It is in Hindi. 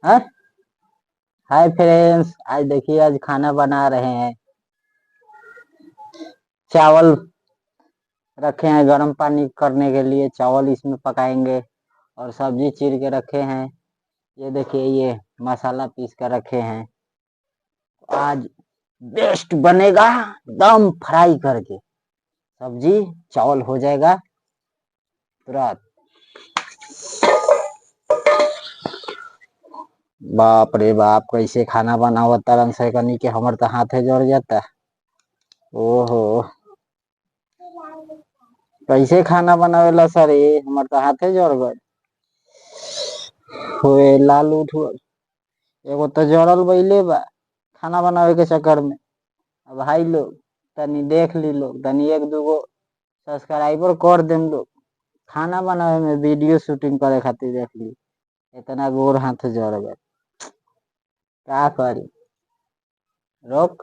हाँ। हाय फ्रेंड्स, आज देखिए आज खाना बना रहे हैं। चावल रखे हैं गर्म पानी करने के लिए, चावल इसमें पकाएंगे। और सब्जी चीर के रखे हैं। ये देखिए, ये मसाला पीस कर रखे हैं। आज बेस्ट बनेगा, दम फ्राई करके सब्जी चावल हो जाएगा तुरंत। बाप रे बाप, कैसे खाना बनावत तरन से कनी के हमर तो हाथे जड़ जाता। ओहो, कैसे खाना बनावेला सर, ये हमर तो हाथे जड़ गए। होए लाल उठ एगो तो जड़ल बैले बा खाना बनावे के चक्कर में। अब भाई लोग तनी देख ली, लोग तनी एक दूगो सब्सक्राइबर कर देम लोग। खाना बनावे में वीडियो शूटिंग करे खातिर देख ली, इतना गोर हाथ जड़ गए। क्या करी, रोक।